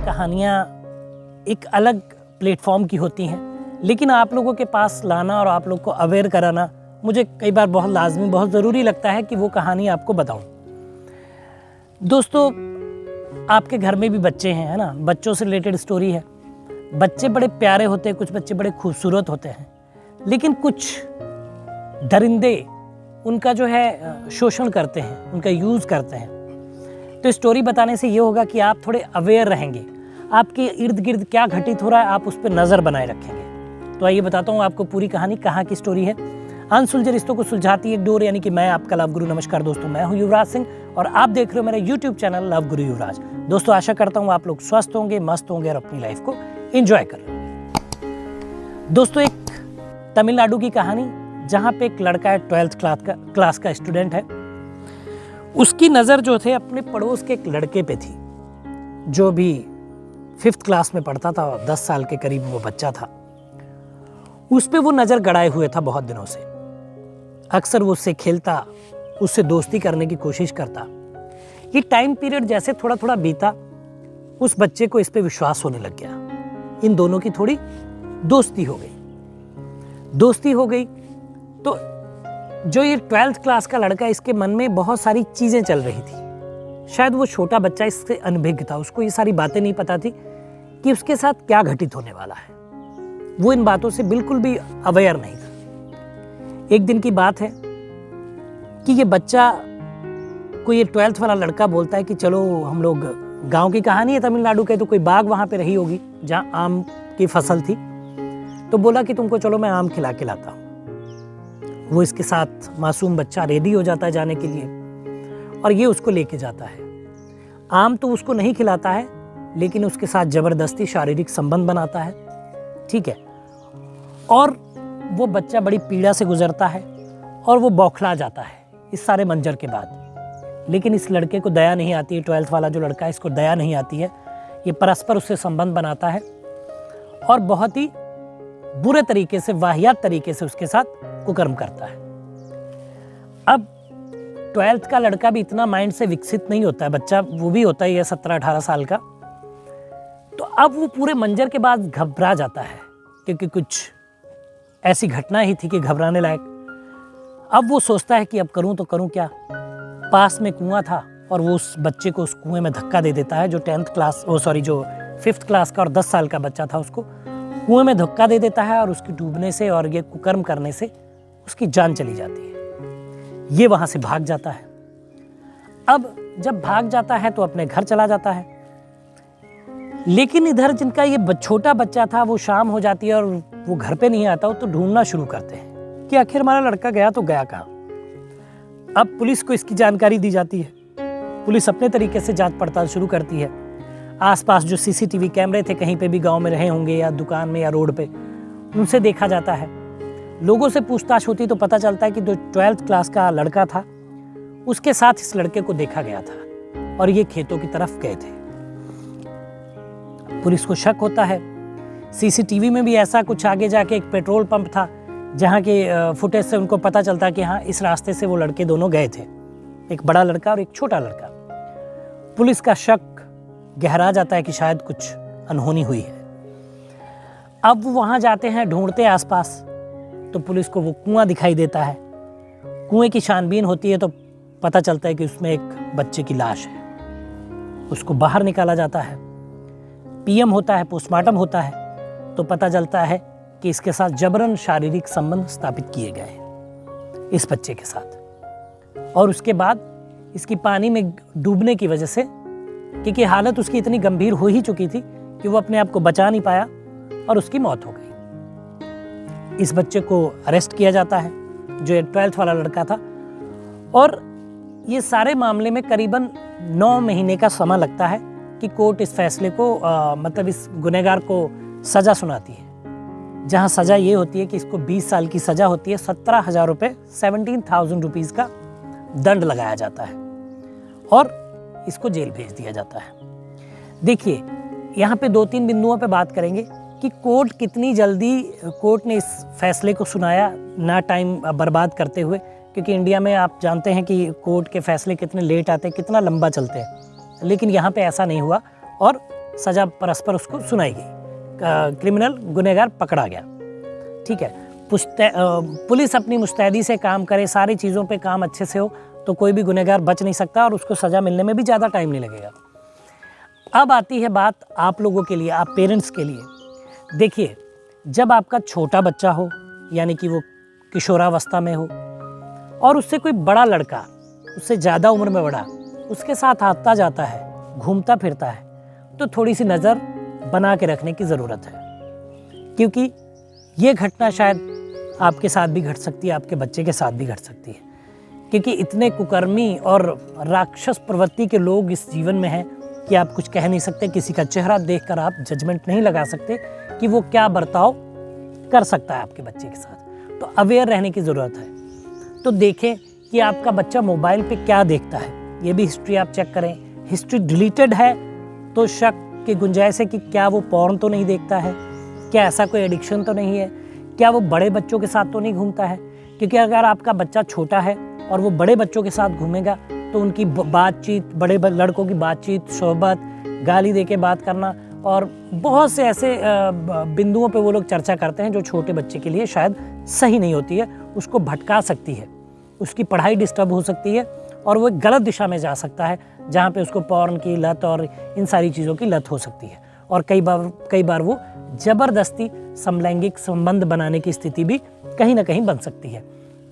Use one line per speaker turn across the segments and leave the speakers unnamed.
कहानियाँ एक अलग प्लेटफॉर्म की होती हैं, लेकिन आप लोगों के पास लाना और आप लोग को अवेयर कराना मुझे कई बार बहुत लाजमी, बहुत ज़रूरी लगता है कि वो कहानी आपको बताऊं। दोस्तों, आपके घर में भी बच्चे हैं, है ना? बच्चों से रिलेटेड स्टोरी है। बच्चे बड़े प्यारे होते हैं, कुछ बच्चे बड़े खूबसूरत होते हैं, लेकिन कुछ दरिंदे उनका जो है शोषण करते हैं, उनका यूज़ करते हैं। तो स्टोरी बताने से ये होगा कि आप थोड़े अवेयर रहेंगे, आपके इर्द गिर्द क्या घटित हो रहा है आप उस पर नज़र बनाए रखेंगे। तो आइए बताता हूँ आपको पूरी कहानी कहाँ की स्टोरी है। अनसुलझे रिश्तों को सुलझाती एक डोर, यानी कि मैं आपका लव गुरु। नमस्कार दोस्तों, मैं हूँ युवराज सिंह और आप देख रहे हो मेरा यूट्यूब चैनल लव गुरु युवराज। दोस्तों, आशा करता हूँ आप लोग स्वस्थ होंगे, मस्त होंगे और अपनी लाइफ को एंजॉय कर रहे होंगे। दोस्तों, एक तमिलनाडु की कहानी जहाँ पे एक लड़का है, 12th क्लास का स्टूडेंट है। उसकी नज़र जो थे अपने पड़ोस के एक लड़के पे थी जो भी 5th क्लास में पढ़ता था, 10 साल के करीब वो बच्चा था। उस पे वो नज़र गड़ाए हुए था बहुत दिनों से। अक्सर वो उससे खेलता, उससे दोस्ती करने की कोशिश करता। ये टाइम पीरियड जैसे थोड़ा थोड़ा बीता, उस बच्चे को इस पे विश्वास होने लग गया। इन दोनों की थोड़ी दोस्ती हो गई। तो जो ये 12th क्लास का लड़का, इसके मन में बहुत सारी चीज़ें चल रही थी। शायद वो छोटा बच्चा इससे अनभिज्ञ था, उसको ये सारी बातें नहीं पता थी कि उसके साथ क्या घटित होने वाला है। वो इन बातों से बिल्कुल भी अवेयर नहीं था। एक दिन की बात है कि ये बच्चा को ये 12th वाला लड़का बोलता है कि चलो हम लोग, गांव की कहानी है तमिलनाडु के, तो कोई बाग वहाँ पे रही होगी जहाँ आम की फसल थी। तो बोला कि तुमको चलो मैं आम खिला के लाता हूँ। वो इसके साथ मासूम बच्चा रेडी हो जाता है जाने के लिए और ये उसको लेके जाता है। आम तो उसको नहीं खिलाता है, लेकिन उसके साथ ज़बरदस्ती शारीरिक संबंध बनाता है, ठीक है। और वो बच्चा बड़ी पीड़ा से गुजरता है और वो बौखला जाता है इस सारे मंजर के बाद। लेकिन इस लड़के को दया नहीं आती है, 12th वाला जो लड़का है इसको दया नहीं आती है। ये परस्पर उससे संबंध बनाता है और बहुत ही बुरे तरीके से, वाहियात तरीके से उसके साथ कुकर्म करता है। अब 12th का लड़का भी इतना माइंड से विकसित नहीं होता है, बच्चा वो भी होता ही है 17-18 साल का। तो अब वो पूरे मंजर के बाद घबरा जाता है, क्योंकि कुछ ऐसी घटना ही थी कि घबराने लायक। अब वो सोचता है कि अब करूं तो करूं क्या। पास में कुआं था और वो उस बच्चे को उस कुएं में धक्का दे देता है, जो 5th क्लास का और 10 साल का बच्चा था, उसको कुएं में धक्का दे देता है और उसकी डूबने से और ये कुकर्म करने से उसकी जान चली जाती है। ये वहां से भाग जाता है। अब जब भाग जाता है तो अपने घर चला जाता है, लेकिन इधर जिनका ये छोटा बच्चा था, वो शाम हो जाती है और वो घर पे नहीं आता, तो ढूंढना शुरू करते हैं कि आखिर हमारा लड़का गया तो गया कहाँ। अब पुलिस को इसकी जानकारी दी जाती है। पुलिस अपने तरीके से जांच पड़ताल शुरू करती है। आसपास जो CCTV कैमरे थे, कहीं पे भी गांव में रहे होंगे या दुकान में या रोड पे, उनसे देखा जाता है। लोगों से पूछताछ होती तो पता चलता है कि जो 12th क्लास का लड़का था, उसके साथ इस लड़के को देखा गया था और ये खेतों की तरफ गए थे। पुलिस को शक होता है। CCTV में भी ऐसा कुछ आगे जाके एक पेट्रोल पंप था, जहाँ के फुटेज से उनको पता चलता कि हाँ, इस रास्ते से वो लड़के दोनों गए थे, एक बड़ा लड़का और एक छोटा लड़का। पुलिस का शक गहरा जाता है कि शायद कुछ अनहोनी हुई है। अब वो वहाँ जाते हैं, ढूंढते आसपास, तो पुलिस को वो कुआं दिखाई देता है। कुएं की छानबीन होती है तो पता चलता है कि उसमें एक बच्चे की लाश है। उसको बाहर निकाला जाता है। PM होता है, पोस्टमार्टम होता है, तो पता चलता है कि इसके साथ जबरन शारीरिक संबंध स्थापित किए गए इस बच्चे के साथ। और उसके बाद इसकी पानी में डूबने की वजह से, क्योंकि हालत उसकी इतनी गंभीर हो ही चुकी थी कि वो अपने आप को बचा नहीं पाया और उसकी मौत हो गई। इस बच्चे को अरेस्ट किया जाता है, जो 12th वाला लड़का था, और ये सारे मामले में करीबन 9 महीने का समय लगता है कि कोर्ट इस फैसले को मतलब इस गुनहगार को सज़ा सुनाती है। जहाँ सज़ा ये होती है कि इसको 20 साल की सज़ा होती है, 17,000 रुपये, 17,000 रुपीज़ का दंड लगाया जाता है और इसको जेल भेज दिया जाता है। देखिए, यहाँ पे 2-3 बिंदुओं पे बात करेंगे कि कोर्ट कितनी जल्दी कोर्ट ने इस फैसले को सुनाया, ना टाइम बर्बाद करते हुए, क्योंकि इंडिया में आप जानते हैं कि कोर्ट के फैसले कितने लेट आते हैं, कितना लंबा चलते हैं। लेकिन यहाँ पे ऐसा नहीं हुआ और सज़ा परस्पर उसको सुनाई गई, क्रिमिनल गुनहगार पकड़ा गया। ठीक है, पुलिस अपनी मुस्तैदी से काम करे, सारी चीज़ों पे काम अच्छे से हो, तो कोई भी गुनहगार बच नहीं सकता और उसको सज़ा मिलने में भी ज़्यादा टाइम नहीं लगेगा। अब आती है बात आप लोगों के लिए, आप पेरेंट्स के लिए। देखिए, जब आपका छोटा बच्चा हो, यानी कि वो किशोरावस्था में हो, और उससे कोई बड़ा लड़का, उससे ज़्यादा उम्र में बड़ा, उसके साथ आता जाता है, घूमता फिरता है, तो थोड़ी सी नज़र बना के रखने की ज़रूरत है। क्योंकि ये घटना शायद आपके साथ भी घट सकती है, आपके बच्चे के साथ भी घट सकती है। क्योंकि इतने कुकर्मी और राक्षस प्रवृत्ति के लोग इस जीवन में हैं कि आप कुछ कह नहीं सकते। किसी का चेहरा देखकर आप जजमेंट नहीं लगा सकते कि वो क्या बर्ताव कर सकता है आपके बच्चे के साथ। तो अवेयर रहने की ज़रूरत है। तो देखें कि आपका बच्चा मोबाइल पे क्या देखता है, ये भी हिस्ट्री आप चेक करें। हिस्ट्री डिलीटेड है तो शक की गुंजाइश है कि क्या वो पॉर्न तो नहीं देखता है, क्या ऐसा कोई एडिक्शन तो नहीं है, क्या वो बड़े बच्चों के साथ तो नहीं घूमता है। क्योंकि अगर आपका बच्चा छोटा है और वो बड़े बच्चों के साथ घूमेगा तो उनकी बातचीत, बड़े लड़कों की बातचीत, सोहबत, गाली दे के बात करना, और बहुत से ऐसे बिंदुओं पे वो लोग चर्चा करते हैं जो छोटे बच्चे के लिए शायद सही नहीं होती है, उसको भटका सकती है, उसकी पढ़ाई डिस्टर्ब हो सकती है और वो एक गलत दिशा में जा सकता है जहाँ पे उसको पॉर्न की लत और इन सारी चीज़ों की लत हो सकती है। और कई बार वो ज़बरदस्ती समलैंगिक संबंध बनाने की स्थिति भी कहीं ना कहीं बन सकती है।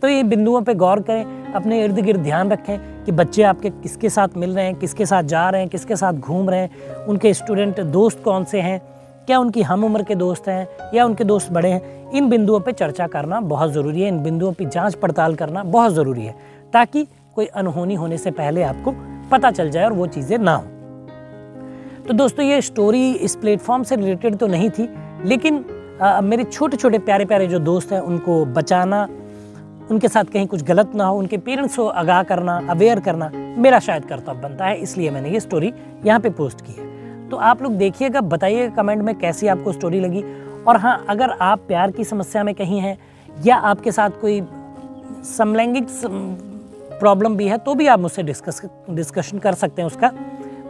तो ये बिंदुओं पे गौर करें, अपने इर्द गिर्द ध्यान रखें कि बच्चे आपके किसके साथ मिल रहे हैं, किसके साथ जा रहे हैं, किसके साथ घूम रहे हैं, उनके स्टूडेंट दोस्त कौन से हैं, क्या उनकी हम उम्र के दोस्त हैं या उनके दोस्त बड़े हैं। इन बिंदुओं पे चर्चा करना बहुत ज़रूरी है, इन बिंदुओं पे जांच पड़ताल करना बहुत ज़रूरी है, ताकि कोई अनहोनी होने से पहले आपको पता चल जाए और वो चीज़ें ना हो। तो दोस्तों, ये स्टोरी इस प्लेटफॉर्म से रिलेटेड तो नहीं थी, लेकिन मेरे छोटे छोटे प्यारे प्यारे जो दोस्त हैं उनको बचाना, उनके साथ कहीं कुछ गलत ना हो, उनके पेरेंट्स को आगाह करना, अवेयर करना मेरा शायद कर्तव्य बनता है, इसलिए मैंने ये स्टोरी यहाँ पे पोस्ट की है। तो आप लोग देखिएगा, बताइएगा कमेंट में कैसी आपको स्टोरी लगी। और हाँ, अगर आप प्यार की समस्या में कहीं हैं या आपके साथ कोई समलैंगिक प्रॉब्लम भी है तो भी आप मुझसे डिस्कशन कर सकते हैं उसका।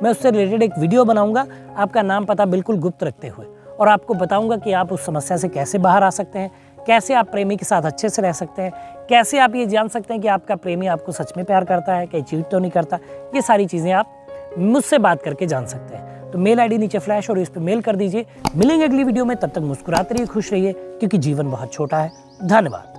मैं उससे रिलेटेड एक वीडियो बनाऊंगा, आपका नाम पता बिल्कुल गुप्त रखते हुए, और आपको बताऊंगा कि आप उस समस्या से कैसे बाहर आ सकते हैं, कैसे आप प्रेमी के साथ अच्छे से रह सकते हैं, कैसे आप ये जान सकते हैं कि आपका प्रेमी आपको सच में प्यार करता है, कहीं चीट तो नहीं करता। ये सारी चीज़ें आप मुझसे बात करके जान सकते हैं। तो मेल आईडी नीचे फ्लैश और इस पर मेल कर दीजिए। मिलेंगे अगली वीडियो में, तब तक मुस्कुराते रहिए, खुश रहिए, क्योंकि जीवन बहुत छोटा है। धन्यवाद।